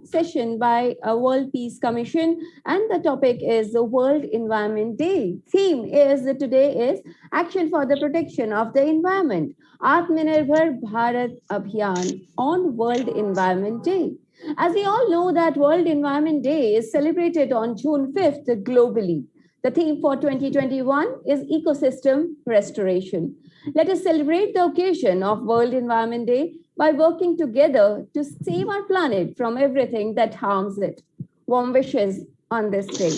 session by World Peace Commission, and the topic is the World Environment Day. Theme is today is Action for the Protection of the Environment, Atmanirbhar Bharat Abhiyan on World Environment Day. As we all know that World Environment Day is celebrated on June 5th globally. The theme for 2021 is Ecosystem Restoration. Let us celebrate the occasion of World Environment Day by working together to save our planet from everything that harms it. Warm wishes on this day.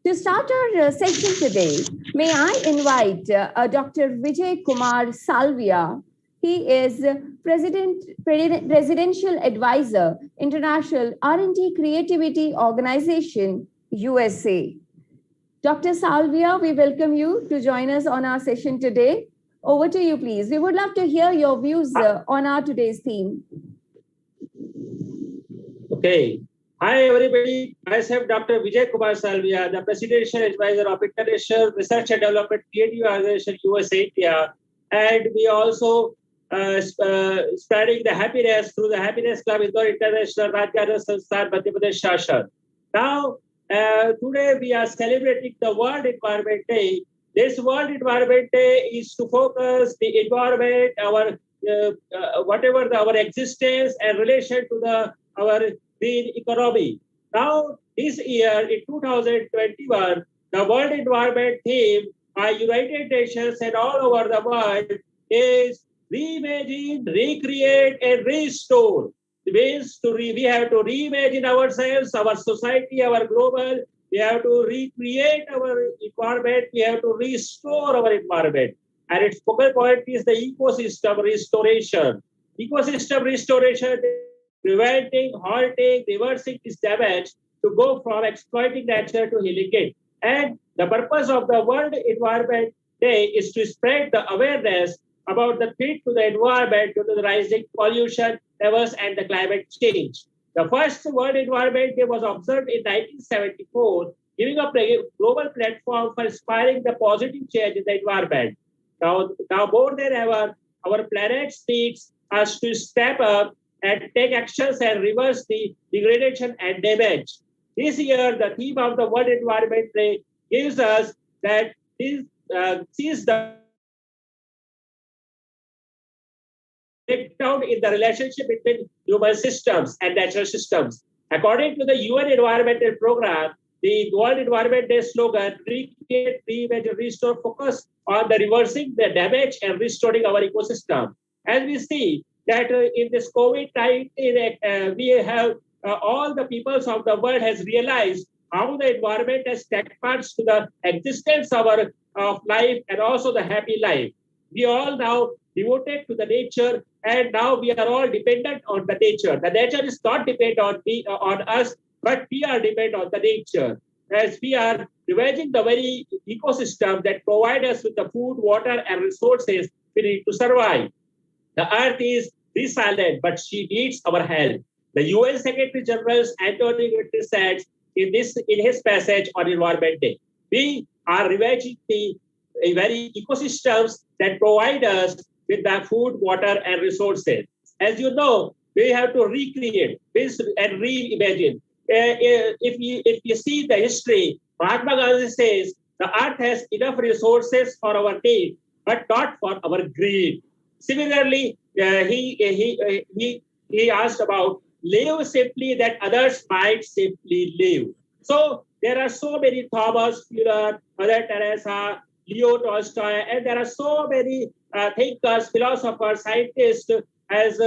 To start our session today, may I invite Dr. Vijay Kumar Salvia. He is Presidential Advisor, International R&D Creativity Organization, USA. Dr. Salvia, we welcome you to join us on our session today. Over to you, please. We would love to hear your views on our today's theme. Okay. Hi, everybody. Myself, Dr. Vijay Kumar Salvia, the Presidential Advisor of International Research and Development Creative Organization, USA, India. And we also spreading the happiness through the Happiness Club Indore International Rajyana Sansthan Madhya Pradesh Shashan. Now, today we are celebrating the World Environment Day. This World Environment Day is to focus the environment, our our existence and relation to our green economy. Now, this year in 2021, the World Environment theme by United Nations and all over the world is reimagine, recreate, and restore. It means we have to reimagine ourselves, our society, our global. We have to recreate our environment. We have to restore our environment. And its focal point is the ecosystem restoration. Ecosystem restoration, preventing, halting, reversing this damage to go from exploiting nature to healing it. And the purpose of the World Environment Day is to spread the awareness about the threat to the environment due to the rising pollution levels and the climate change. The first World Environment Day was observed in 1974, giving a global platform for inspiring the positive change in the environment. Now more than ever, our planet needs us to step up and take actions and reverse the degradation and damage. This year, the theme of the World Environment Day gives us that this sees the breakdown in the relationship between human systems and natural systems. According to the UN Environmental Program, the World Environment Day slogan, recreate, reimagine, restore, focus on the reversing the damage and restoring our ecosystem. As we see that in this COVID time, we have all the peoples of the world has realized how the environment has taken part to the existence of life and also the happy life. We all now devoted to the nature, and now we are all dependent on the nature. The nature is not dependent on us, but we are dependent on the nature. As we are ravaging the very ecosystem that provide us with the food, water, and resources we need to survive. The earth is resilient, but she needs our help. The UN Secretary General Antonio Guterres said in his passage on Environment Day, we are ravaging the very ecosystems that provide us with the food, water, and resources. As you know, we have to recreate and reimagine. If you see the history, Mahatma Gandhi says the earth has enough resources for our need, but not for our greed. Similarly, he asked about live simply that others might simply live. So there are so many Thomas Fuller, Mother Teresa, Leo Tolstoy, and there are so many thinkers, philosophers, scientists has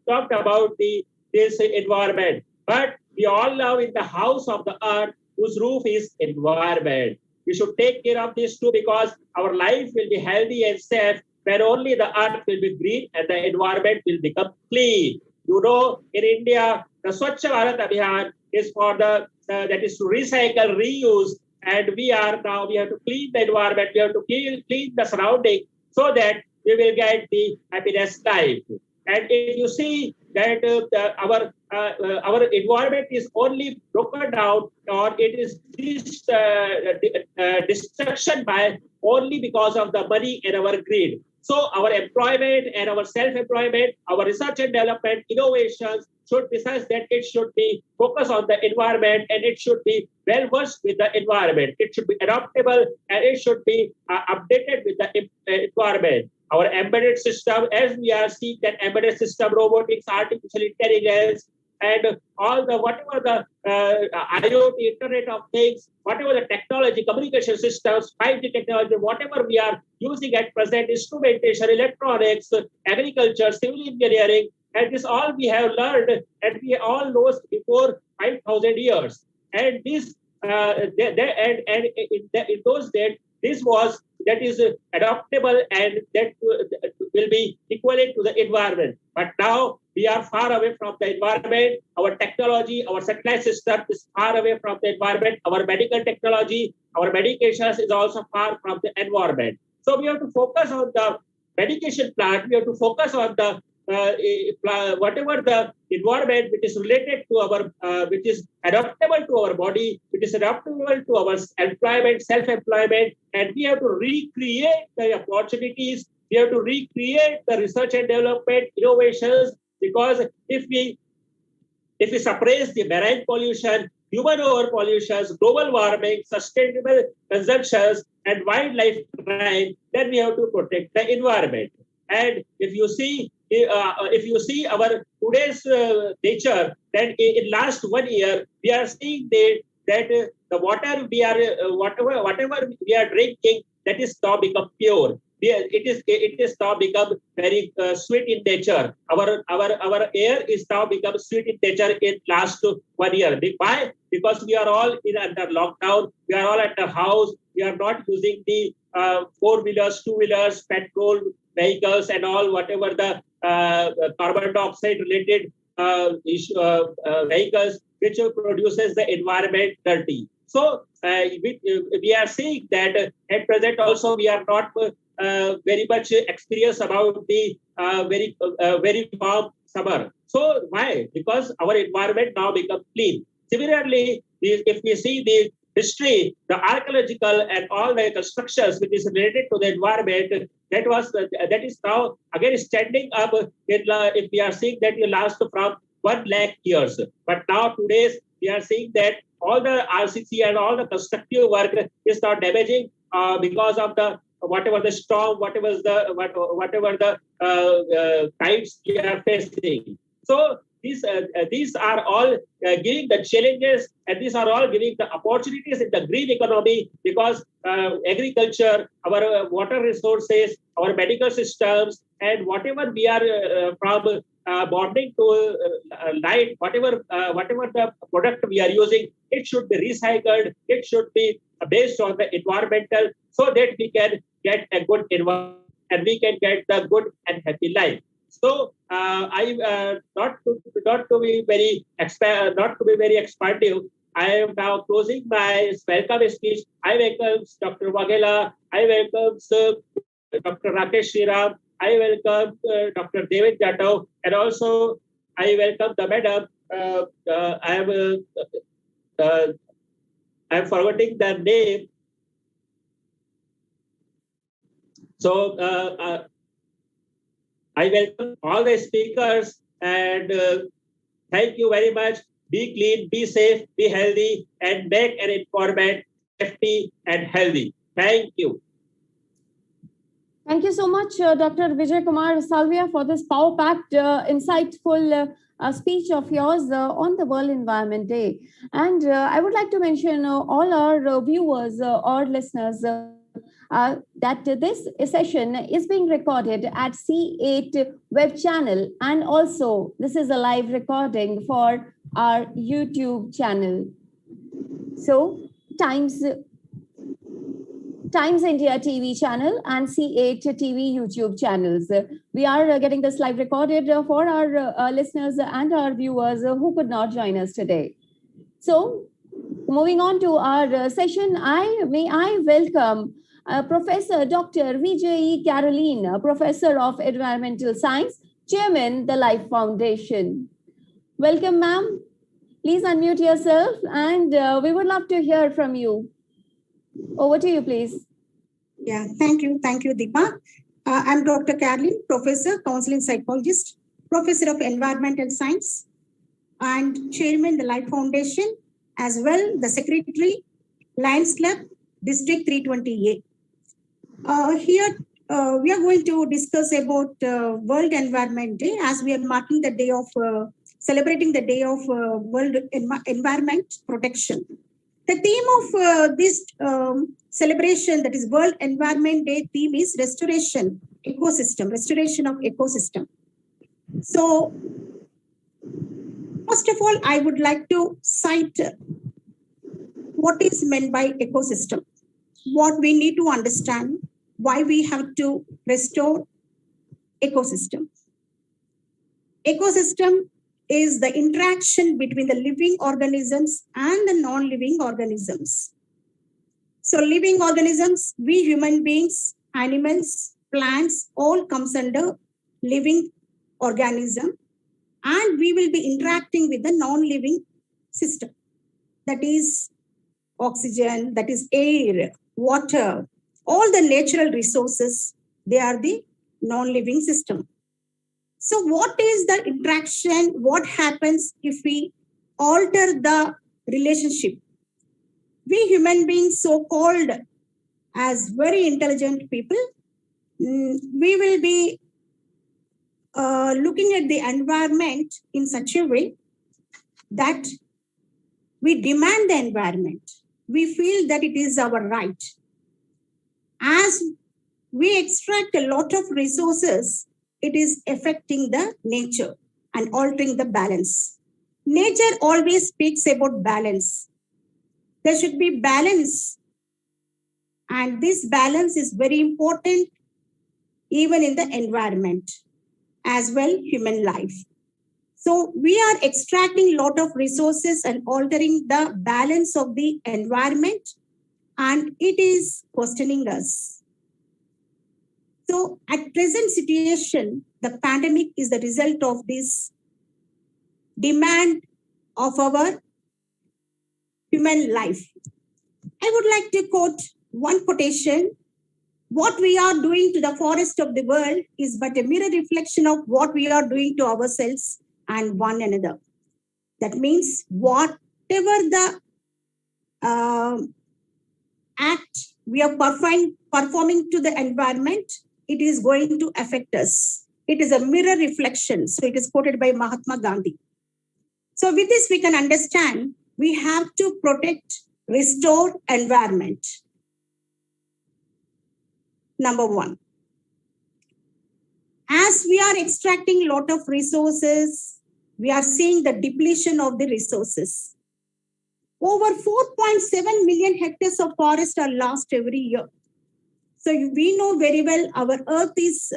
talked about this environment. But we all live in the house of the earth whose roof is environment. We should take care of this too because our life will be healthy and safe when only the earth will be green and the environment will become clean. You know, in India, the Swachh Bharat Abhiyan is for that is to recycle, reuse, and we have to clean the environment, we have to clean the surrounding so that we will get the happiness life. And if you see that our environment is only broken down or it is destruction by only because of the money and our greed. So our employment and our self-employment, our research and development, innovations should decide that it should be focused on the environment and it should be well versed with the environment. It should be adaptable and it should be updated with the environment. Our embedded system, as we are seeing that embedded system, robotics, artificial intelligence, and all the whatever the IoT, Internet of Things, whatever the technology, communication systems, 5G technology, whatever we are using at present, instrumentation, electronics, agriculture, civil engineering, and this all we have learned and we all know before 5,000 years. And this in those days, this was that is adaptable and that will be equivalent to the environment. But now we are far away from the environment. Our technology, our satellite system is far away from the environment. Our medical technology, our medications is also far from the environment. So we have to focus on the medication plant. We have to focus on the whatever the environment which is related to our, which is adaptable to our body, which is adaptable to our employment, self-employment, and we have to recreate the opportunities. We have to recreate the research and development, innovations, because if we suppress the marine pollution, human over pollutions, global warming, sustainable consumptions, and wildlife crime, then we have to protect the environment. And if you see our today's nature, then in last 1 year, we are seeing that the water we are whatever we are drinking, that is now become pure. It is now become very sweet in nature. Our air is now become sweet in nature in last 1 year. Why? Because we are all under lockdown. We are all at the house. We are not using the 4-wheelers, 2-wheelers, petrol vehicles, and all whatever the carbon dioxide related vehicles which produces the environment dirty. So we are seeing that at present also we are not very much experienced about the very warm summer. So why? Because our environment now becomes clean. Similarly, if we see the history, the archaeological and all the constructions which is related to the environment, that is now again standing up. If we are seeing that it lasts from 1 lakh years, but now today we are seeing that all the RCC and all the constructive work is now damaging because of the whatever the storm, whatever the times we are facing. So these are all giving the challenges, and these are all giving the opportunities in the green economy, because agriculture, our water resources, our medical systems, and whatever we are from bonding to light, whatever the product we are using, it should be recycled. It should be based on the environmental, so that we can get a good environment and we can get the good and happy life. So I not to be very expansive. I am now closing my welcome speech. I welcome Dr. Waghela. I welcome Dr. Rakesh Shriram. I welcome Dr. David Jatov, and also I welcome the madam. I am forgetting the name. So I welcome all the speakers, and thank you very much. Be clean, be safe, be healthy, and make an environment safety and healthy. Thank you. Thank you so much, Dr. Vijay Kumar Salvia, for this power-packed, insightful speech of yours on the World Environment Day. And I would like to mention all our viewers or listeners that this session is being recorded at C8 web channel, and also this is a live recording for our YouTube channel. So Times India TV channel and C8 TV YouTube channels. We are getting this live recorded for our listeners and our viewers who could not join us today. So moving on to our session, may I welcome Professor Dr. Vijay Caroline, Professor of Environmental Science, Chairman, the Life Foundation. Welcome, ma'am. Please unmute yourself, and we would love to hear from you. Over to you, please. Yeah, thank you. Thank you, Deepa. I'm Dr. Caroline, Professor, Counseling Psychologist, Professor of Environmental Science, and Chairman, the Life Foundation, as well the Secretary, Lions Club, District 320A. Here, we are going to discuss about World Environment Day, as we are marking the day of, celebrating the day of World Environment Protection. The theme of this celebration, that is World Environment Day theme, is restoration, ecosystem, restoration of ecosystem. So, first of all, I would like to cite what is meant by ecosystem, what we need to understand, why we have to restore ecosystem. Ecosystem is the interaction between the living organisms and the non-living organisms. So living organisms, we human beings, animals, plants, all comes under living organism, and we will be interacting with the non-living system. That is oxygen, that is air, water, all the natural resources, they are the non-living system. So what is the interaction? What happens if we alter the relationship? We human beings, so-called as very intelligent people, we will be looking at the environment in such a way that we demand the environment. We feel that it is our right. As we extract a lot of resources, it is affecting the nature and altering the balance. Nature always speaks about balance. There should be balance. And this balance is very important even in the environment, as well human life. So we are extracting a lot of resources and altering the balance of the environment, and it is questioning us. So at present situation, the pandemic is the result of this demand of our human life. I would like to quote one quotation. What we are doing to the forest of the world is but a mirror reflection of what we are doing to ourselves and one another. That means whatever the act we are performing to the environment, it is going to affect us. It is a mirror reflection. So it is quoted by Mahatma Gandhi. So with this, we can understand we have to protect, restore environment. Number one. As we are extracting a lot of resources, we are seeing the depletion of the resources. Over 4.7 million hectares of forest are lost every year. So we know very well our earth is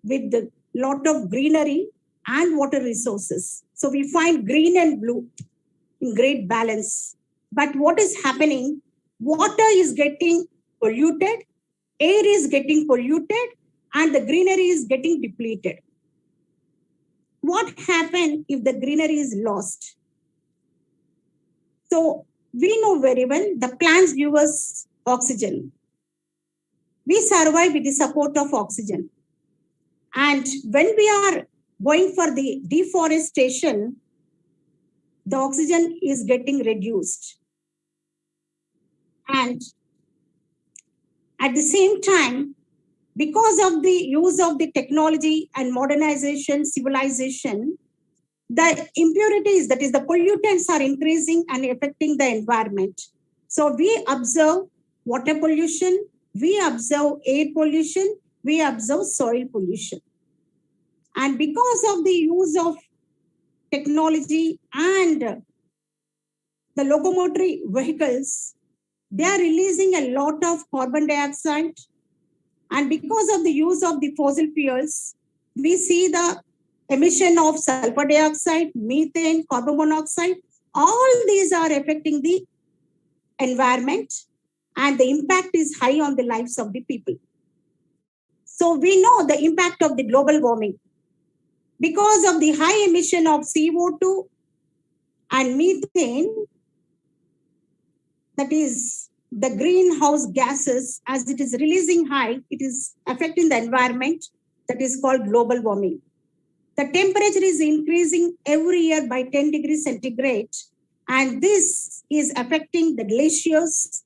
with a lot of greenery and water resources. So we find green and blue in great balance. But what is happening? Water is getting polluted, air is getting polluted, and the greenery is getting depleted. What happens if the greenery is lost? So we know very well the plants give us oxygen. We survive with the support of oxygen. And when we are going for the deforestation, the oxygen is getting reduced. And at the same time, because of the use of the technology and modernization, civilization, the impurities, that is the pollutants, are increasing and affecting the environment. So we observe water pollution, we observe air pollution, we observe soil pollution. And because of the use of technology and the locomotive vehicles, they are releasing a lot of carbon dioxide. And because of the use of the fossil fuels, we see the emission of sulfur dioxide, methane, carbon monoxide. All these are affecting the environment, and the impact is high on the lives of the people. So we know the impact of the global warming. Because of the high emission of CO2 and methane, that is the greenhouse gases, as it is releasing high, it is affecting the environment. That is called global warming. The temperature is increasing every year by 10 degrees centigrade, and this is affecting the glaciers,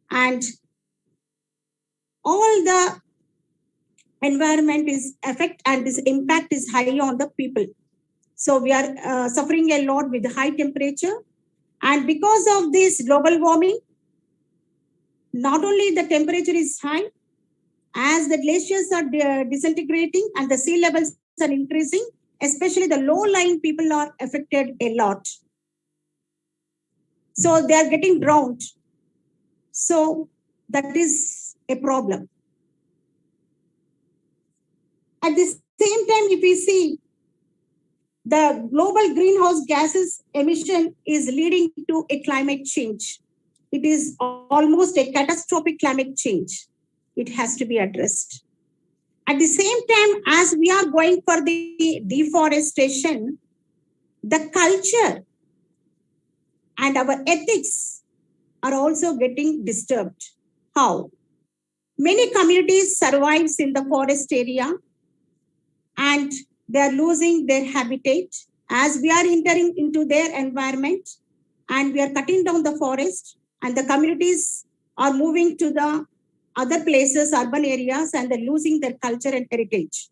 and all the environment is affect, and this impact is high on the people. So we are suffering a lot with high temperature, and because of this global warming, not only the temperature is high, as the glaciers are disintegrating and the sea levels are increasing, especially the low-lying people are affected a lot. So they are getting drowned. So that is a problem. At the same time, if we see the global greenhouse gases emission is leading to a climate change. It is almost a catastrophic climate change. It has to be addressed. At the same time, as we are going for the deforestation, the culture and our ethics are also getting disturbed. How? Many communities survive in the forest area and they are losing their habitat as we are entering into their environment and we are cutting down the forest, and the communities are moving to the other places, urban areas, and they're losing their culture and heritage.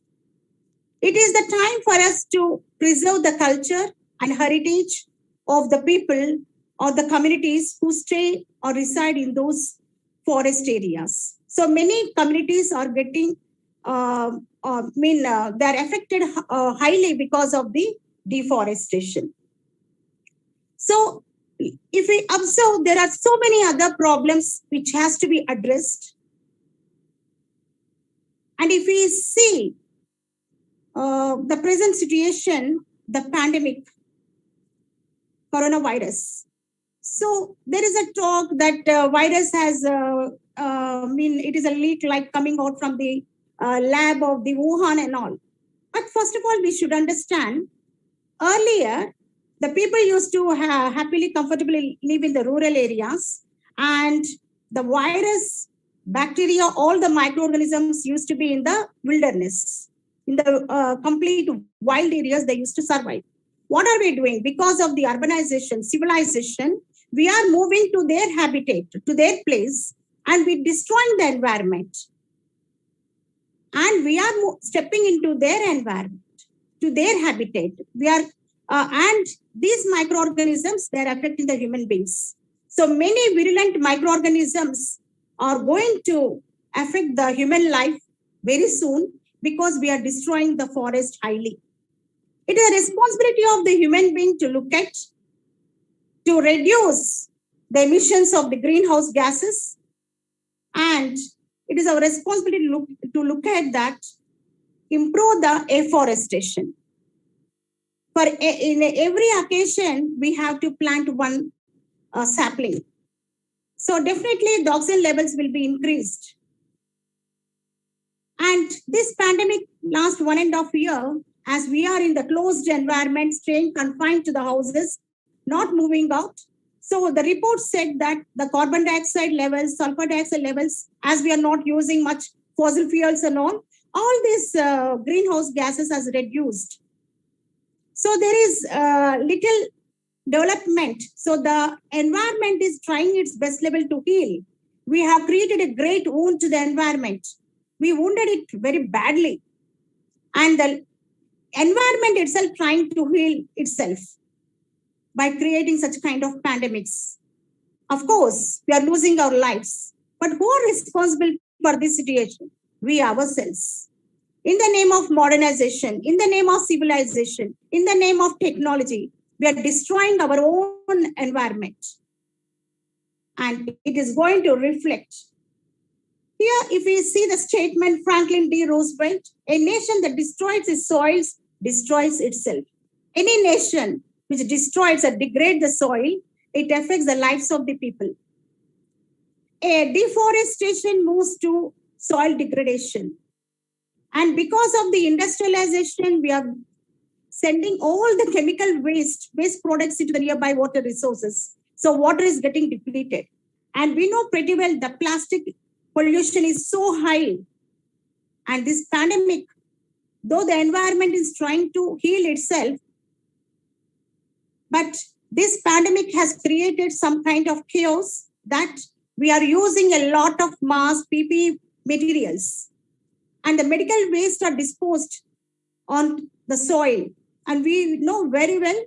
It is the time for us to preserve the culture and heritage of the people or the communities who stay or reside in those forest areas. So many communities are getting, they're affected highly because of the deforestation. So if we observe, there are so many other problems which has to be addressed. And if we see the present situation, the pandemic, coronavirus. So there is a talk that virus has, it is a leak like coming out from the lab of the Wuhan and all. But first of all, we should understand, earlier, the people used to happily, comfortably live in the rural areas, and the virus, bacteria, all the microorganisms used to be in the wilderness. In the complete wild areas, they used to survive. What are we doing? Because of the urbanization, civilization, we are moving to their habitat, to their place, and we're destroying the environment. And we are stepping into their environment, to their habitat. We are, and these microorganisms, they're affecting the human beings. So many virulent microorganisms are going to affect the human life very soon because we are destroying the forest highly. It is a responsibility of the human being to look at, to reduce the emissions of the greenhouse gases, and it is our responsibility to look at that, improve the afforestation. For in every occasion, we have to plant one sapling. So definitely the oxygen levels will be increased. And this pandemic last 1.5 years, as we are in the closed environment, staying confined to the houses, not moving out. So the report said that the carbon dioxide levels, sulfur dioxide levels, as we are not using much fossil fuels and all these greenhouse gases has reduced. So there is little development. So the environment is trying its best level to heal. We have created a great wound to the environment. We wounded it very badly. And the environment itself trying to heal itself by creating such kind of pandemics. Of course, we are losing our lives. But who are responsible for this situation? We ourselves. In the name of modernization, in the name of civilization, in the name of technology, we are destroying our own environment. And it is going to reflect. Here, if we see the statement Franklin D. Roosevelt, a nation that destroys its soils destroys itself. Any nation which destroys or degrades the soil, it affects the lives of the people. A deforestation moves to soil degradation. And because of the industrialization, we are sending all the chemical waste products into the nearby water resources. So water is getting depleted. And we know pretty well the plastic pollution is so high. And this pandemic though the environment is trying to heal itself, but this pandemic has created some kind of chaos that we are using a lot of mass PPE materials, and the medical waste are disposed on the soil. And we know very well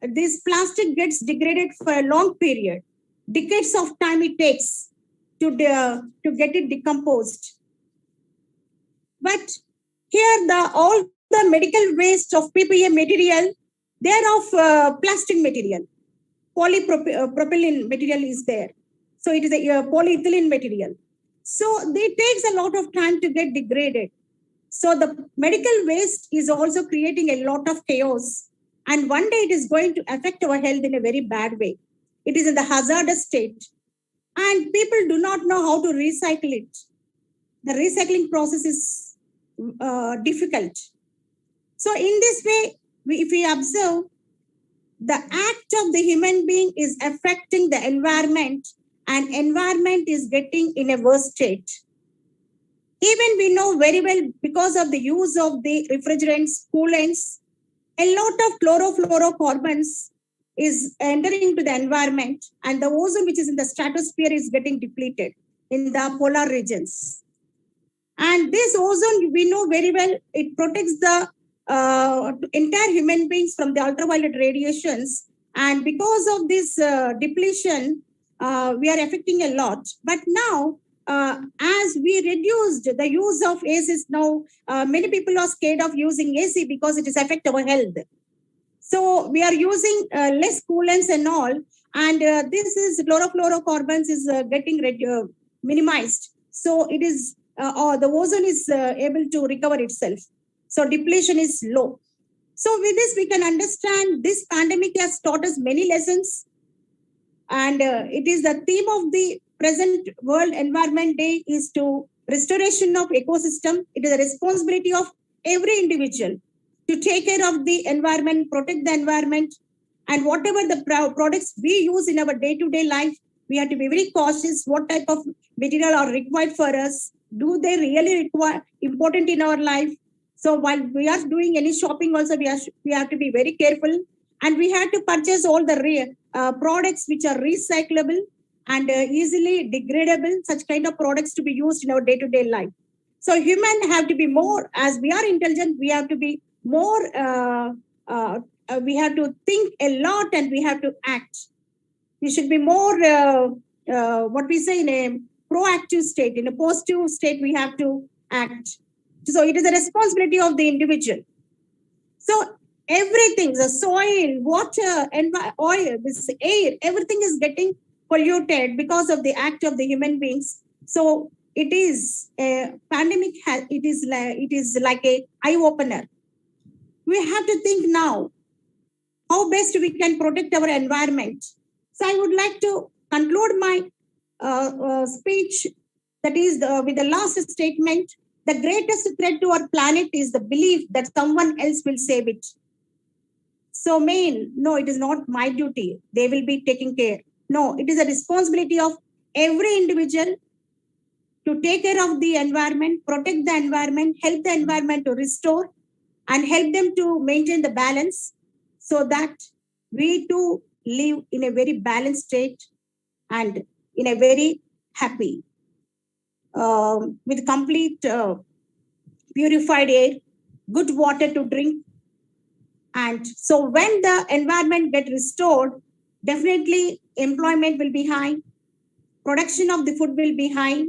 this plastic gets degraded for a long period. Decades of time it takes to get it decomposed. But here all the medical waste of PPE material, they are of plastic material. Polypropylene material is there. So it is a polyethylene material. So it takes a lot of time to get degraded. So the medical waste is also creating a lot of chaos. And one day it is going to affect our health in a very bad way. It is in the hazardous state. And people do not know how to recycle it. The recycling process is difficult. So in this way, if we observe, the act of the human being is affecting the environment, and environment is getting in a worse state. Even we know very well, because of the use of the refrigerants, coolants, a lot of chlorofluorocarbons is entering into the environment, and the ozone which is in the stratosphere is getting depleted in the polar regions. And this ozone, we know very well, it protects the entire human beings from the ultraviolet radiations. And because of this depletion, we are affecting a lot. But now, as we reduced the use of ACs, now many people are scared of using AC because it is affect our health. So we are using less coolants and all, and this is chlorofluorocarbons is getting minimized. So it is the ozone is able to recover itself. So depletion is low. So with this, we can understand this pandemic has taught us many lessons, and it is the theme of the present World Environment Day is to restoration of ecosystem. It is a responsibility of every individual to take care of the environment, protect the environment, and whatever the products we use in our day-to-day life, we have to be very cautious what type of material are required for us. Do they really require important in our life? So while we are doing any shopping also, we have to be very careful, and we have to purchase all the products which are recyclable and easily degradable, such kind of products to be used in our day-to-day life. So humans have to be more, as we are intelligent, we have to be more, we have to think a lot and we have to act. We should be more, what we say, in a proactive state, in a positive state, we have to act. So it is a responsibility of the individual. So everything, the soil, water, oil, this air, everything is getting polluted because of the act of the human beings. So it is a pandemic. It is like a eye opener. We have to think now how best we can protect our environment. So I would like to conclude my speech. That is with the last statement. The greatest threat to our planet is the belief that someone else will save it. So, no, it is not my duty. They will be taking care. No, it is a responsibility of every individual to take care of the environment, protect the environment, help the environment to restore, and help them to maintain the balance so that we too live in a very balanced state and in a very happy, with complete purified air, good water to drink. And so when the environment gets restored, definitely employment will be high, production of the food will be high,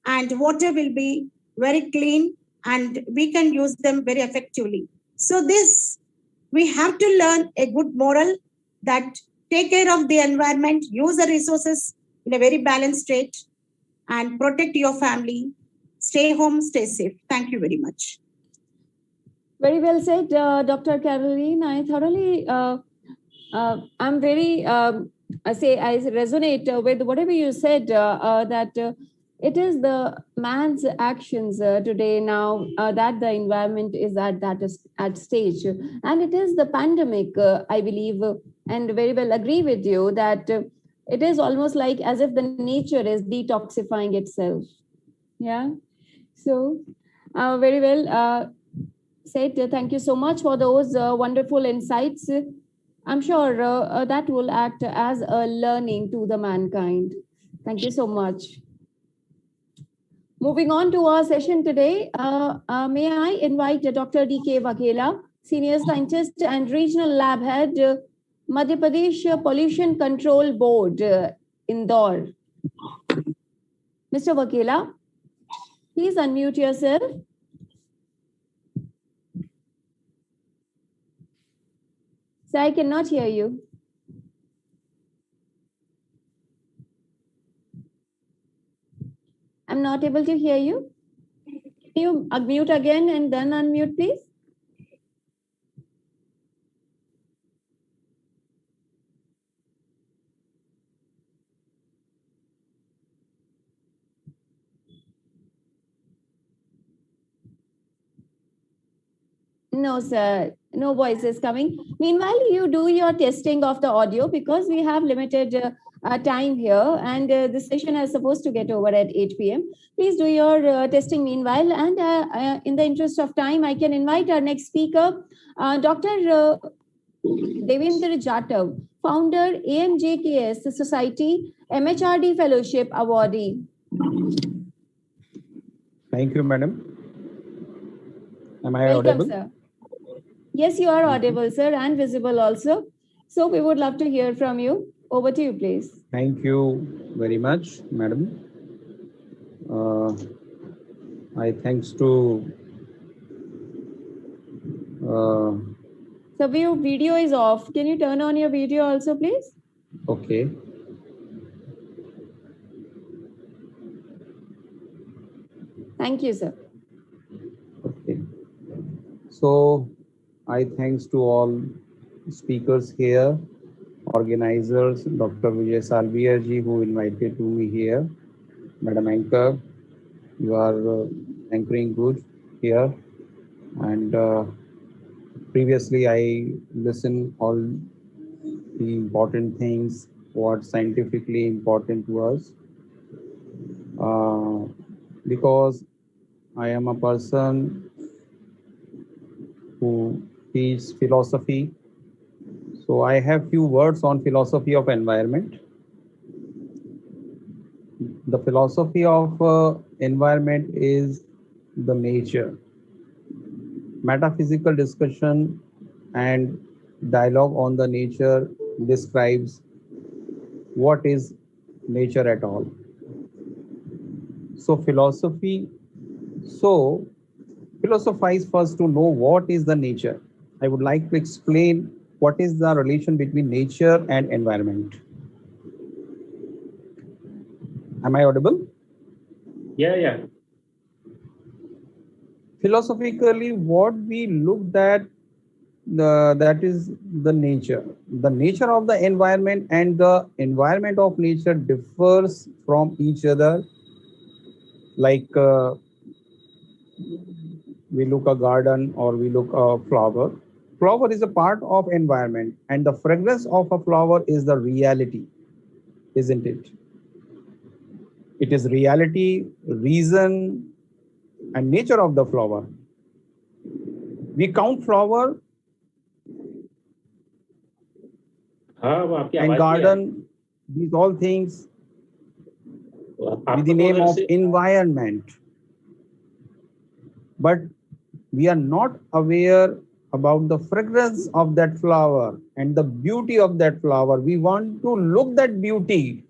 and water will be very clean, and we can use them very effectively. So this, we have to learn a good moral that take care of the environment, use the resources in a very balanced state, and protect your family. Stay home, stay safe. Thank you very much. Very well said, Dr. Caroline. I thoroughly, I'm very, I resonate with whatever you said, that it is the man's actions today now that the environment is at stage. And it is the pandemic, I believe, and very well agree with you that it is almost like as if the nature is detoxifying itself. Yeah. So very well. said. Thank you so much for those wonderful insights. I'm sure that will act as a learning to the mankind. Thank you so much. Moving on to our session today, may I invite Dr. D.K. Waghela, Senior Scientist and Regional Lab Head, Madhya Pradesh Pollution Control Board, Indore. Mr. Waghela, please unmute yourself. Sir, I cannot hear you. I'm not able to hear you. Can you unmute again and then unmute, please? No, sir. No voice is coming. Meanwhile, you do your testing of the audio because we have limited time here and this session is supposed to get over at 8 p.m. Please do your testing meanwhile. And in the interest of time, I can invite our next speaker, Dr. Devendra Jatav, founder AMJKS Society MHRD Fellowship Awardee. Thank you, madam. Am I Welcome, audible? sir. Yes, you are audible, sir, and visible also. So we would love to hear from you. Over to you, please. Thank you very much, madam. I thanks to So your video is off. Can you turn on your video also, please? okay. Thank you, sir. Okay. So I thanks to all speakers here, organizers, Dr. Vijay Salvia ji, who invited to me here. Madam Anchor, you are anchoring good here. And previously I listened all the important things, what scientifically important to us. Because I am a person who teaches philosophy. So I have few words on philosophy of environment. The philosophy of environment is the nature. Metaphysical discussion and dialogue on the nature describes what is nature at all. So philosophize first to know what is the nature. I would like to explain what is the relation between nature and environment. Am I audible? Yeah. Philosophically, what we looked at, that is the nature. The nature of the environment and the environment of nature differs from each other. Like we look a garden or we look a flower. Flower is a part of environment, and the fragrance of a flower is the reality, isn't it? It is reality, reason, and nature of the flower. We count flower and garden, these all things with the name of environment. But we are not aware about the fragrance of that flower and the beauty of that flower. We want to look that beauty,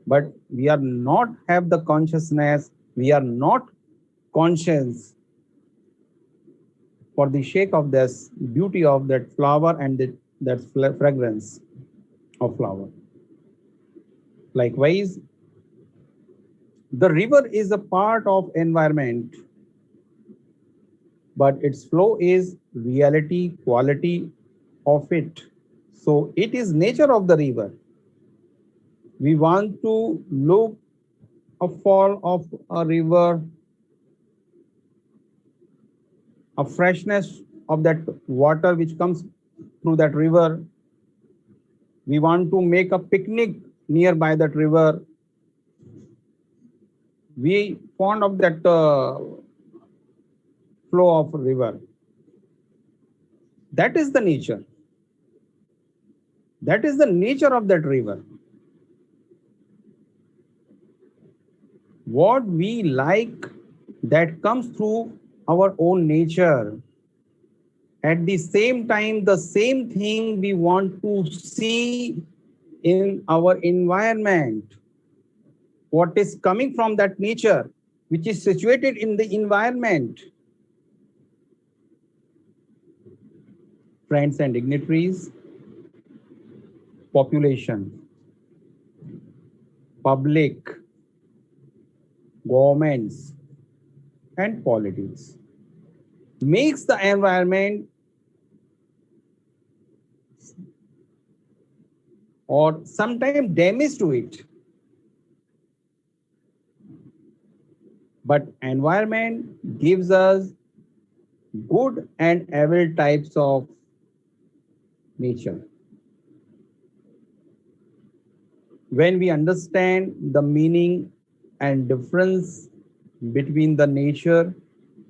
but we are not have the consciousness. We are not conscious for the sake of this beauty of that flower and that fragrance of flower. Likewise, the river is a part of environment, but its flow is reality, quality of it. So it is nature of the river. We want to look a fall of a river, a freshness of that water which comes through that river. We want to make a picnic nearby that river. We fond of that flow of river. That is the nature. That is the nature of that river. What we like, that comes through our own nature. At the same time, the same thing we want to see in our environment. What is coming from that nature, which is situated in the environment. Friends and dignitaries, population, public, governments, and politics makes the environment or sometimes damage to it. But environment gives us good and evil types of nature. When we understand the meaning and difference between the nature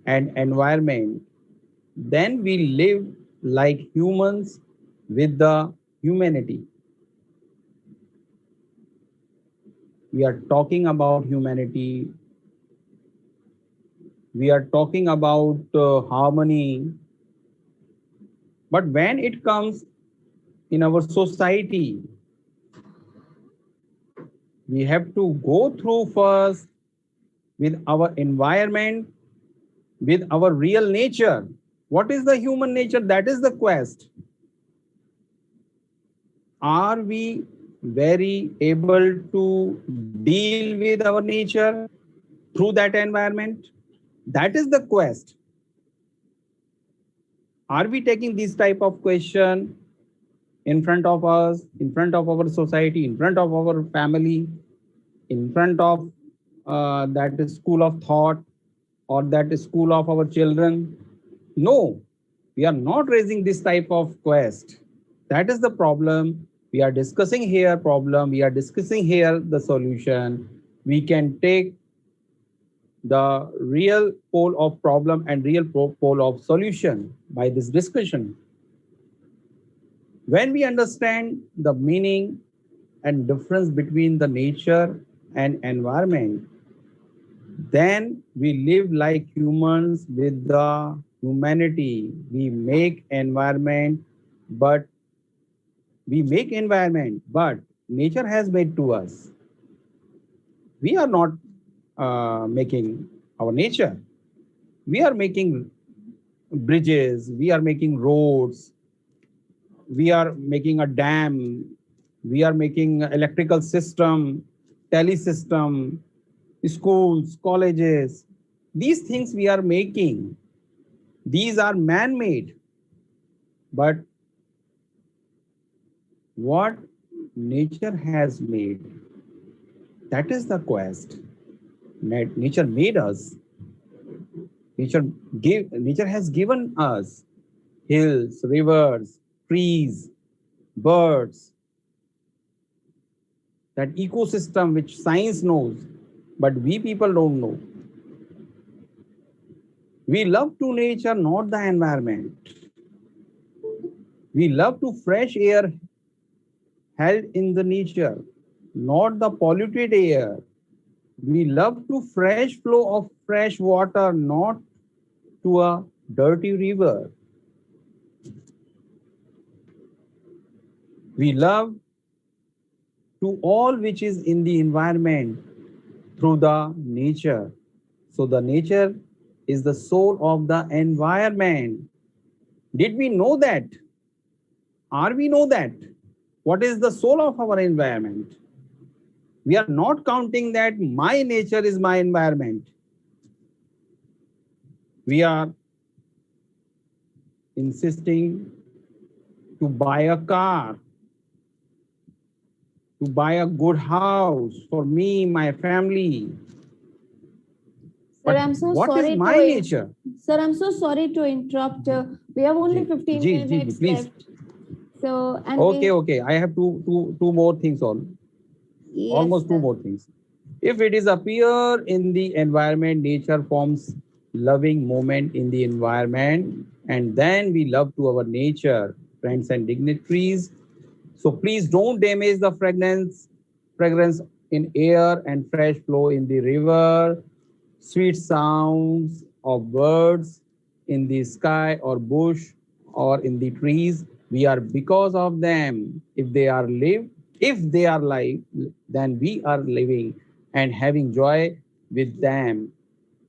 and environment, then we live like humans with the humanity. We are talking about humanity. We are talking about harmony. But when it comes in our society, we have to go through first with our environment, with our real nature. What is the human nature? That is the quest. Are we very able to deal with our nature through that environment? That is the quest. Are we taking this type of question in front of us, in front of our society, in front of our family, in front of that school of thought or that school of our children? No, we are not raising this type of quest. That is the problem. We are discussing here problem. We are discussing here the solution. We can take the real pole of problem and real pole of solution by this discussion. When we understand the meaning and difference between the nature and environment, then we live like humans with the humanity. We make environment, but nature has made to us. We are not making our nature. We are making bridges, we are making roads, we are making a dam, we are making electrical system, tele system, schools, colleges. These things we are making. These are man-made. But what nature has made, that is the quest. Nature made us. Nature has given us hills, rivers, trees, birds, that ecosystem which science knows, but we people don't know. We love to nature, not the environment. We love to fresh air held in the nature, not the polluted air. We love to fresh flow of fresh water, not to a dirty river. We love to all which is in the environment through the nature. So the nature is the soul of the environment. Did we know that? Are we know that? What is the soul of our environment? We are not counting that my nature is my environment. We are insisting to buy a car, to buy a good house for me, my family. Sir, I'm so what sorry is my nature? Sir, I'm so sorry to interrupt. We have only 15 minutes please. left. So, and okay. I have two more things on. Yes, almost sir. 2 more things. If it is appear in the environment, nature forms loving moment in the environment, and then we love to our nature, friends and dignitaries. So please don't damage the fragrance in air and fresh flow in the river, sweet sounds of birds in the sky or bush or in the trees. We are because of them. If they are live, then we are living and having joy with them.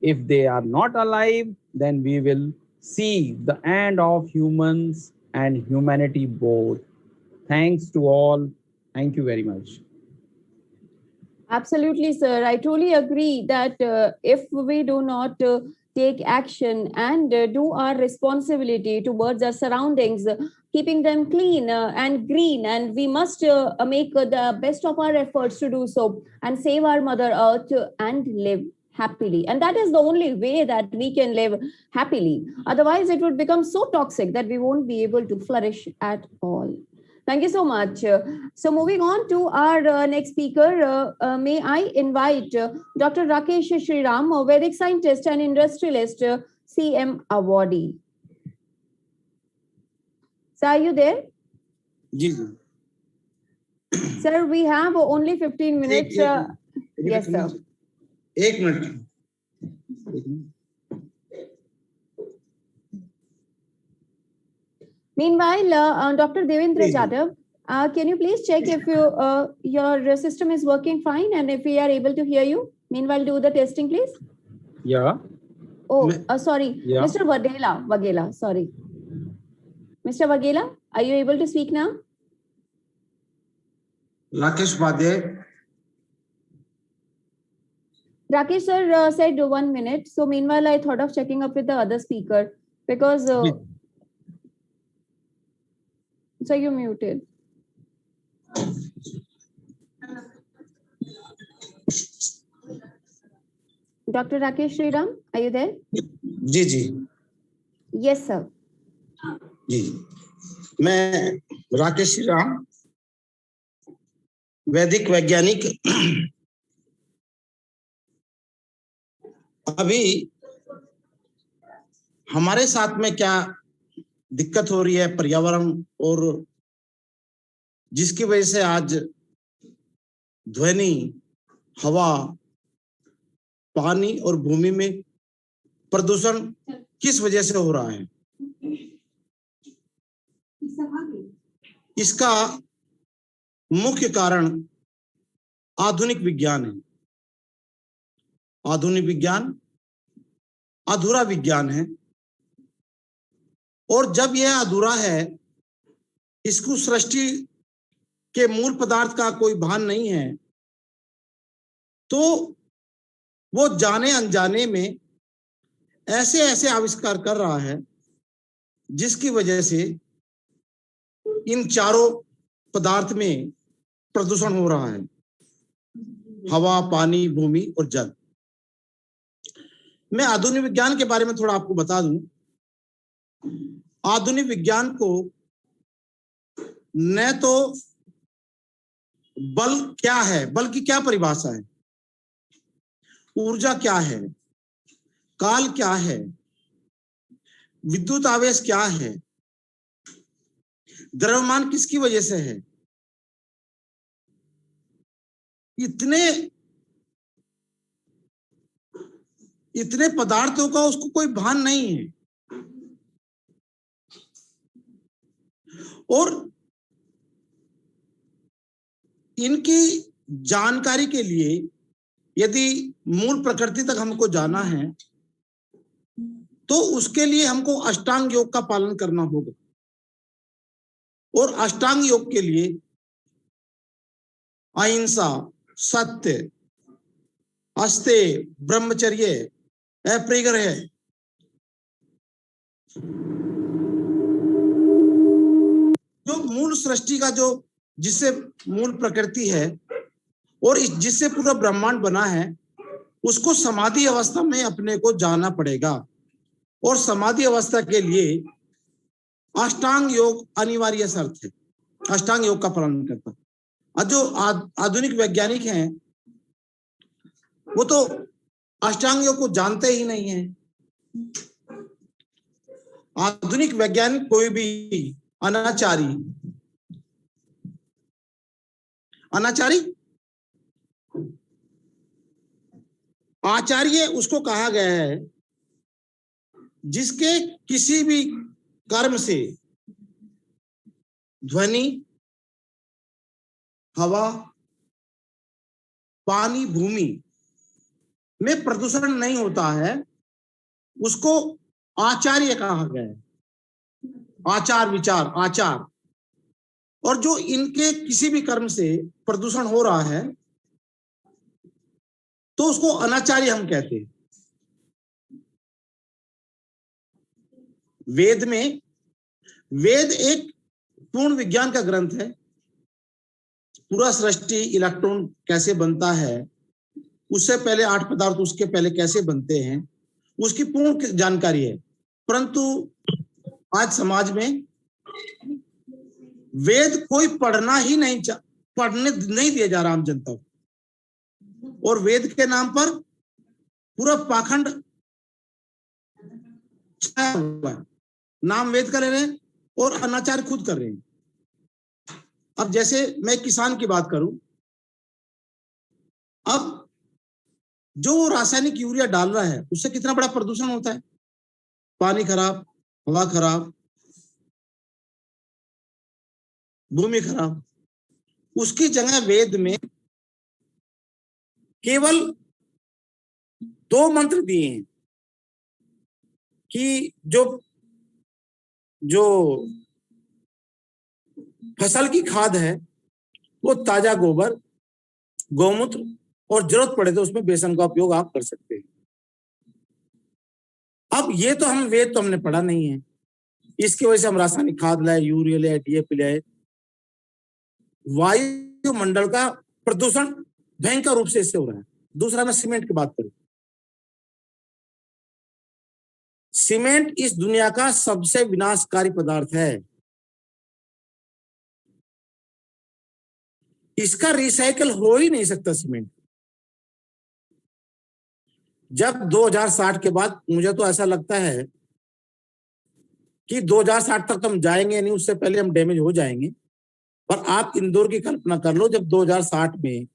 If they are not alive, then we will see the end of humans and humanity both. Thanks to all. Thank you very much. Absolutely, sir. I truly agree that if we do not take action and do our responsibility towards our surroundings, keeping them clean and green, and we must make the best of our efforts to do so and save our Mother Earth and live happily. And that is the only way that we can live happily. Otherwise, it would become so toxic that we won't be able to flourish at all. Thank you so much. So moving on to our next speaker, may I invite Dr. Rakesh Shriram, a Vedic scientist and industrialist, CM awardee. Sir, are you there? Yes. Sir, we have only 15 minutes. Yes, sir. 1 minute. Meanwhile, Dr. Devendra Jadhav, can you please check if your system is working fine and if we are able to hear you? Meanwhile, do the testing, please. Yeah. Oh, sorry. Yeah. Mr. Vagela, sorry. Mr. Vagela, are you able to speak now? Rakesh Upadhyay. Rakesh sir said 1 minute. So meanwhile, I thought of checking up with the other speaker because... so you muted. Dr. Rakesh Shriram, are you there? Ji. Yes, sir. जी. मैं राकेश श्रीराम, वैदिक वैज्ञानिक। अभी हमारे साथ में क्या दिक्कत हो रही है पर्यावरण और जिसकी वजह से आज ध्वनि, हवा, पानी और भूमि में प्रदूषण किस वजह से हो रहा है? इसका मुख्य कारण आधुनिक विज्ञान है। आधुनिक विज्ञान अधूरा विज्ञान है, और जब यह अधूरा है, इसको सृष्टि के मूल पदार्थ का कोई भान नहीं है, तो वो जाने अनजाने में ऐसे ऐसे आविष्कार कर रहा है जिसकी वजह से इन चारों पदार्थ में प्रदूषण हो रहा है, हवा, पानी, भूमि और जल। मैं आधुनिक विज्ञान के बारे में थोड़ा आपको बता दूं। आधुनिक विज्ञान को न तो बल क्या है, बल की क्या परिभाषा है, ऊर्जा क्या है, काल क्या है, विद्युत आवेश क्या है, द्रव्यमान किसकी वजह से है, इतने पदार्थों का उसको कोई भान नहीं है। और इनकी जानकारी के लिए यदि मूल प्रकृति तक हमको जाना है, तो उसके लिए हमको अष्टांग योग का पालन करना होगा। और अष्टांग योग के लिए अहिंसा, सत्य, अस्तेय, ब्रह्मचर्य, अपरिग्रह, जो मूल सृष्टि का जो जिससे मूल प्रकृति है और जिससे पूरा ब्रह्मांड बना है, उसको समाधि अवस्था में अपने को जाना पड़ेगा। और समाधि अवस्था के लिए अष्टांग योग अनिवार्य शर्त है। अष्टांग योग का पालन करता। और जो आधुनिक वैज्ञानिक हैं वो तो अष्टांग योग को जानते ही नहीं है। आधुनिक वैज्ञानिक कोई भी अनाचारी आचार्य उसको कहा गया है जिसके किसी भी कर्म से ध्वनि, हवा, पानी, भूमि में प्रदूषण नहीं होता है, उसको आचार्य कहा गया है। आचार विचार आचार। और जो इनके किसी भी कर्म से प्रदूषण हो रहा है तो उसको अनाचार्य हम कहते हैं। वेद एक पूर्ण विज्ञान का ग्रंथ है। पूरा सृष्टि, इलेक्ट्रॉन कैसे बनता है, उससे पहले 8 पदार्थ उसके पहले कैसे बनते हैं, उसकी पूर्ण जानकारी है। परंतु आज समाज में वेद कोई पढ़ने नहीं दिया जा रहा आम जनता को, और वेद के नाम पर पूरा पाखंड छाया हुआ है। नाम वेद का ले रहे हैं और अनाचार खुद कर रहे हैं। अब जैसे मैं किसान की बात करूं, अब जो रासायनिक यूरिया डाल रहा है उससे कितना बड़ा प्रदूषण होता है। पानी खराब, हवा खराब, भूमि खराब। उसकी जगह वेद में केवल 2 मंत्र दिए हैं कि जो फसल की खाद है वो ताजा गोबर, गौमूत्र, और जरूरत पड़े तो उसमें बेसन का उपयोग आप कर सकते हैं। अब ये तो वेद तो हमने पढ़ा नहीं है, इसकी वजह से हम रासायनिक खाद लाए, यूरिया लाए, डीएपी लाए। वायुमंडल का प्रदूषण भयंकर रूप से इससे हो रहा है। दूसरा, मैं सीमेंट की बात करूं, सीमेंट इस दुनिया का सबसे विनाशकारी पदार्थ है। इसका रिसाइकल हो ही नहीं सकता सीमेंट। जब 2060 के बाद, मुझे तो ऐसा लगता है कि 2060 तक हम जाएंगे नहीं, उससे पहले हम डैमेज हो जाएंगे। पर आप इंदौर की कल्पना कर लो, जब 2060 में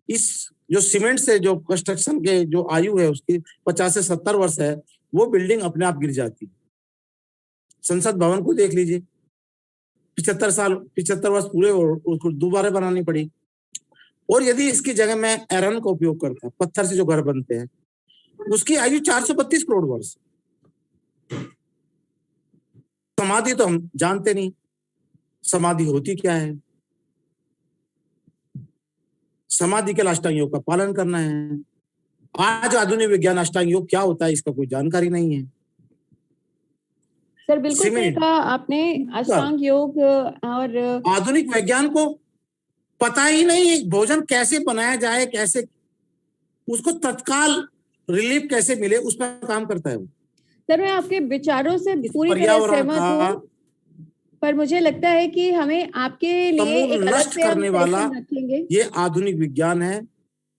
इस जो सीमेंट से जो कंस्ट्रक्शन के जो आयु है उसकी 50 से 70 वर्ष है, वो बिल्डिंग अपने आप गिर जाती। संसद भवन को देख लीजिए, 75 वर्ष पूरे उसको दोबारा बनानी पड़ी। और यदि इसकी जगह मैं आयरन का उपयोग करता, पत्थर से जो घर बनते हैं, उसकी आयु 432 करोड़ वर्ष। समाधि तो हम जानते नहीं, समाधि होती क्या है। समाधि के अष्टांग योग का पालन करना है। आज आधुनिक विज्ञान अष्टांग योग क्या होता है इसका कोई जानकारी नहीं है। सर बिल्कुल सही कहा आपने। अष्टांग योग और आधुनिक वैज्ञान को पता ही नहीं भोजन कैसे बनाया जाए, कैसे उसको तत्काल रिलीफ कैसे मिले, उस पर काम करता है वो। सर मैं आपके विचारों से पूरी तरह सहमत हूँ, पर मुझे लगता है कि हमें आपके लिए एक अलग से करने वाला रखेंगे। ये आधुनिक विज्ञान है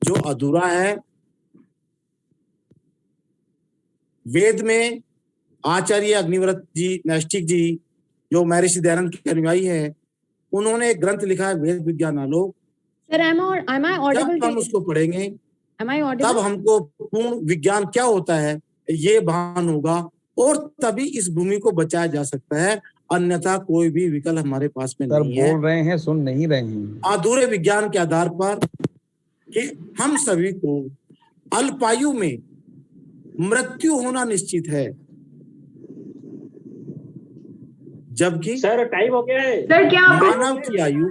जो अधूरा है। वेद में आचार्य अग्निव्रत जी, नैष्ठिक जी, जो महर्षि दयानंद के अनुयायी है, उन्होंने एक ग्रंथ लिखा है Ved Vigyan Alok. Sir am I audible? जब हम उसको पढ़ेंगे am I audible? तब हमको पूर्ण विज्ञान क्या होता है ये भान होगा, और तभी इस भूमि को बचाया जा सकता है। अन्यथा कोई भी विकल्प हमारे पास में नहीं है। बोल रहे हैं, सुन नहीं रहे हैं। अधूरे विज्ञान के आधार पर कि हम सभी को अल्पायु में मृत्यु होना निश्चित है, जबकि सर टाइम हो गया है। सर क्या मानव की आयु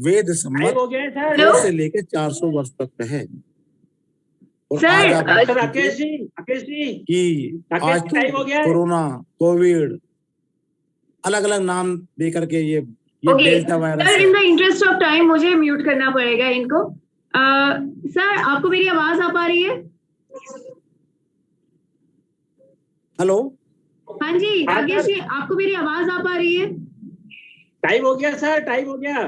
वेद सम्मत हो गया है सर, 2 से लेकर 400 वर्ष तक है। और सर, आज आप राकेश जी कि आज टाइम हो गया है। कोरोना, कोविड, अलग अलग नाम दे करके ये delta virus. Sir in the interest of time मुझे म्यूट करना पड़ेगा इनको। सर आपको मेरी आवाज आ पा रही है? हेलो, हाँ जी राकेश जी, आपको मेरी आवाज आ पा रही है? टाइम हो गया सर, टाइम हो गया।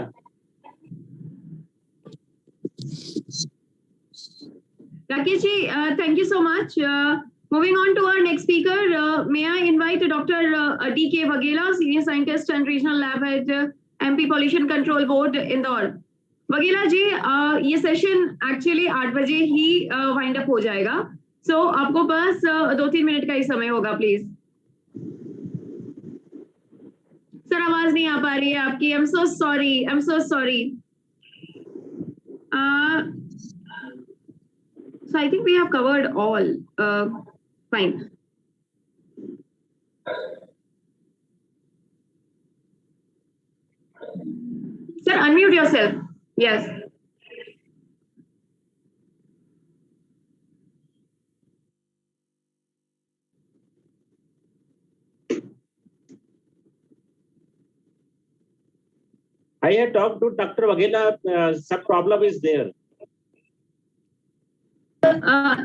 Rakesh ji, thank you so much. Moving on to our next speaker, may I invite Dr. D.K. Waghela, Senior Scientist and Regional Lab Head, MP Pollution Control Board, Indore. Waghela जी, ये session actually 8 बजे ही wind up हो जाएगा, सो आपको बस 2-3 minute का ही समय होगा, please. Sir आवाज नहीं आ पा रही है आपकी. I am so sorry. So I think we have covered all. Fine. Sir, unmute yourself. Yes. I had talked to Dr. Waghela. Some problem is there.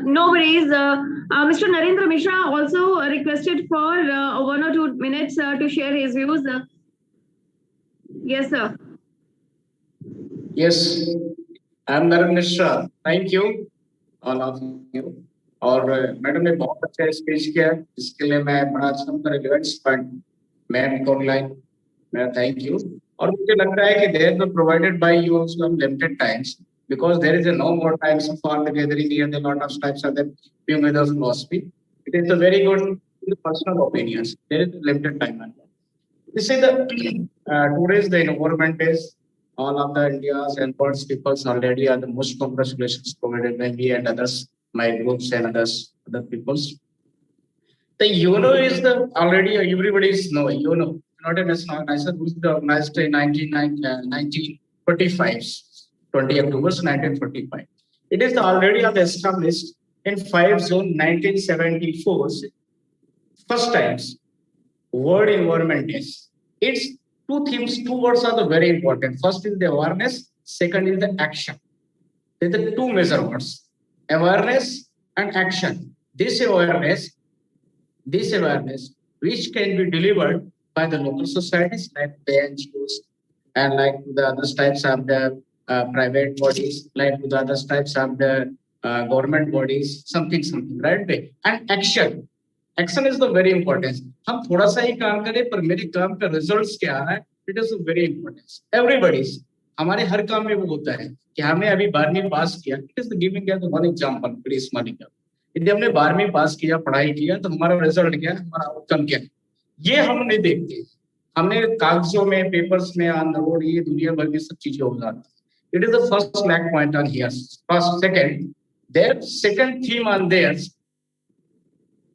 No worries. Mr. Narendra Mishra also requested for 1 or 2 minutes to share his views. Yes, sir. Yes, I'm Narendra Mishra. Thank you, all of you. और madam ने बहुत अच्छा speech किया, इसके लिए मैं बड़ा अच्छा रिलेवेंस पॉइंट मैम को लाइन मैं थैंक यू. और मुझे लगता है कि they have been provided by you also limited times because there is a no more times for the gathering here. The lot of types of them being with us philosophy. It is a very good personal opinions. There is limited time. This is the today's the environment is all of the India's and world's peoples already are the most congratulations provided by me and others, my groups and other peoples. The UNO is the already everybody's know UNO, not a national organization, which was organized in 1945, 20 October 1945. It is already established in 5 June 1974. First times, World Environment Day. Its two themes, two words are the very important. First is the awareness, second is the action. These are the two major words, awareness and action. This awareness, which can be delivered by the local societies like the NGOs and like the other types of the private bodies, like the other types of the government bodies, something, right? And action is the very important. हम थोड़ा सा ही काम करें पर मेरे काम का results क्या आ रहा है, it is very important. Everybody's हमारे हर काम में वो होता है कि हमने अभी 12वीं पास किया, it is giving one example very small example. यदि हमने 12वीं पास किया, पढ़ाई किया, तो हमारा रिजल्ट क्या है, हमारा आउटकम क्या है, ये हम नहीं देखते. हमने कागजों में, पेपर्स में, ऑन द रोड, ये दुनिया भर में सब चीजें हो जाती है. It is the first lack point on here. First second theme on theirs,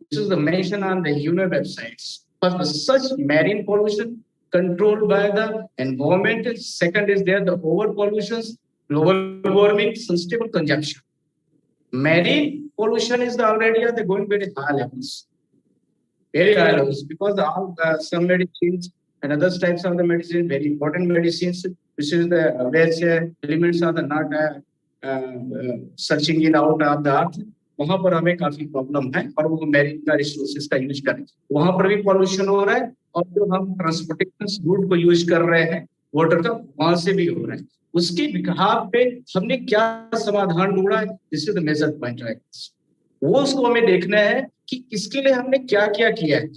which is the mention on the UNO websites. First, such marine pollution controlled by the environment. Second is there the over pollutions, global warming, sustainable consumption. Marine pollution is already going very high levels, because some medicines and other types of the medicine, very important medicines, which is the which elements are the not searching it out of the earth. वहां पर हमें काफी problem है और वो marine का resources का use करें, वहां पर भी पॉल्यूशन हो रहा है. और जो हम ट्रांसपोर्टेशन रूट को यूज कर रहे हैं वाटर का, वहां से भी हो रहा है. उसके बिहाफ पे हमने क्या समाधान ढूंढा है, this is the major point. वो उसको हमें देखना है कि इसके लिए हमने क्या क्या किया है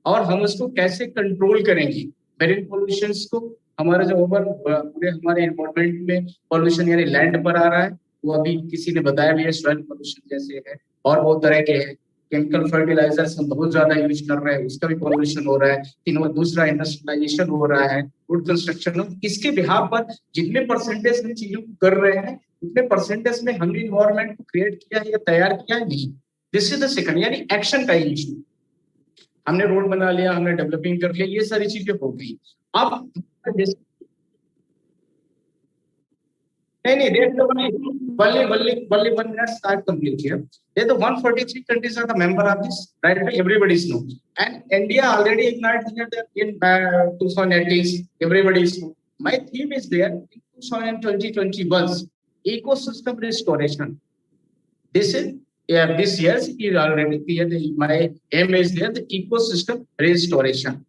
और हम उसको कैसे कंट्रोल करेंगे. मेरीन पॉल्यूशन को हमारा जो ओवर पूरे हमारे एनवायरमेंट में पॉल्यूशन यानी लैंड पर आ रहा है, वो अभी किसी ने बताया भी है, सॉइल पॉल्यूशन जैसे है और बहुत तरह के हैं. केमिकल फर्टिलाइजर्स हम बहुत ज्यादा यूज कर रहे हैं, उसका भी पॉल्यूशन हो रहा है. दूसरा इंडस्ट्रियलाइजेशन हो रहा है, फूड कंस्ट्रक्शन. इसके बिहाफ पर जितने परसेंटेज में चीजों को कर रहे हैं, उतने परसेंटेज में हमने इन्वायरमेंट को क्रिएट किया है या तैयार किया है नहीं. दिस इज द सेकंड, यानी एक्शन का इशू. हमने रोड बना लिया, हमने डेवलपिंग कर लिया, ये सारी चीजें हो गई. अब नहीं, only 1 minute start complete here. They the 143 countries are the member of this, right? Everybody's know. And India already ignited in 2018. Everybody's know. My theme is there in 2021 ecosystem restoration. This year's is already clear. My aim is there the ecosystem restoration.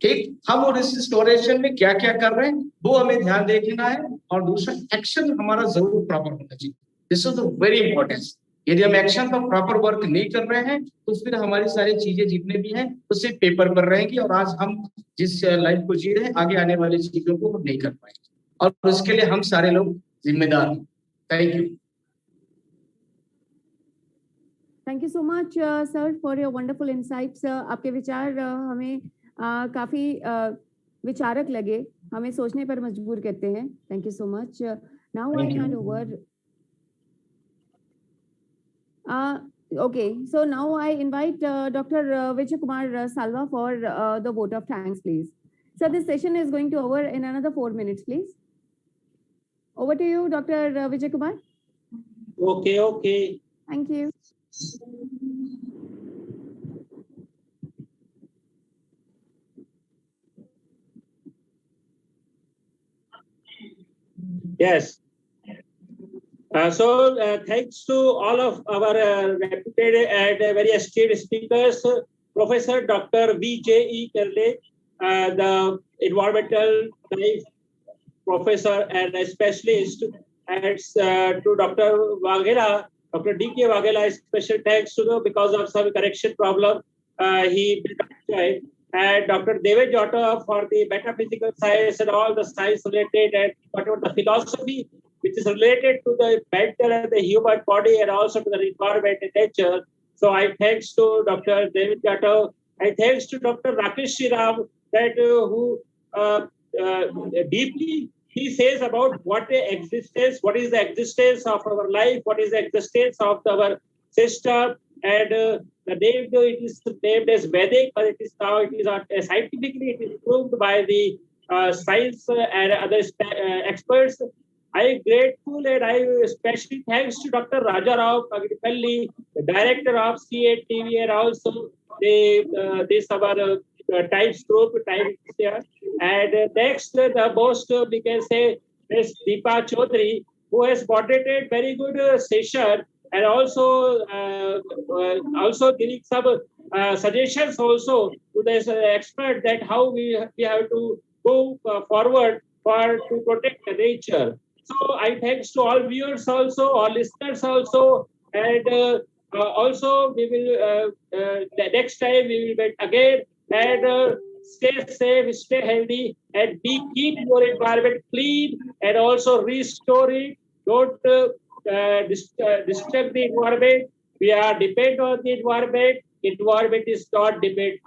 ठीक, हम और इस restoration में क्या क्या कर रहे हैं वो हमें ध्यान देखना है. और दूसरा एक्शन हमारा जरूर प्रॉपर होना चाहिए. This is the very important. यदि हम एक्शन पर प्रॉपर वर्क नहीं कर रहे हैं तो फिर हमारी सारी चीजें जितने भी हैं वो सिर्फ पेपर पर रहेंगी और आज हम जिस लाइफ को जी रहे हैं आगे आने वाली चीजों को हम नहीं कर पाएंगे और उसके लिए हम सारे लोग जिम्मेदार हैं। Thank you. Thank you so much sir for your wonderful insights. आपके विचार हमें काफी विचारक लगे, हमें सोचने पर मजबूर करते हैं। Thank you so much. Now I hand over okay, so now I invite Dr. Vijay Kumar Salva for the vote of thanks, please. So this session is going to over in another 4 minutes, please. Over to you, Dr. Vijay Kumar. Okay. Thank you. Yes. Thanks to all of our reputed and very esteemed speakers, Professor Dr. V.J.E. Karle, the environmental life professor and a specialist, and to Dr. Waghela, Dr. D.K. Waghela, special thanks to them because of some correction problem he did not join, and Dr. David Jota for the metaphysical science and all the science related and whatever the philosophy which is related to the mental and the human body and also to the environment and nature. So I thanks to Dr. David Jata, and thanks to Dr. Rakesh Shriram that who deeply he says about what is the existence of our life, what is the existence of our system, and the name it is named as Vedic, but it is now scientifically it is proved by the science and other experts. I am grateful and I especially thanks to Dr. Raja Rao Pagdipalli, the director of CATV, and also this our Times Group, Times here. And next, the most we can say is Deepa Chaudhary, who has moderated very good session and also giving some suggestions also to this expert that how we have to go forward to protect the nature. So I thanks to all viewers also, all listeners also, and also we will the next time we will meet again, and stay safe, stay healthy, and keep your environment clean and also restore it. Don't disturb the environment. We are depend on the environment. Environment is not depend on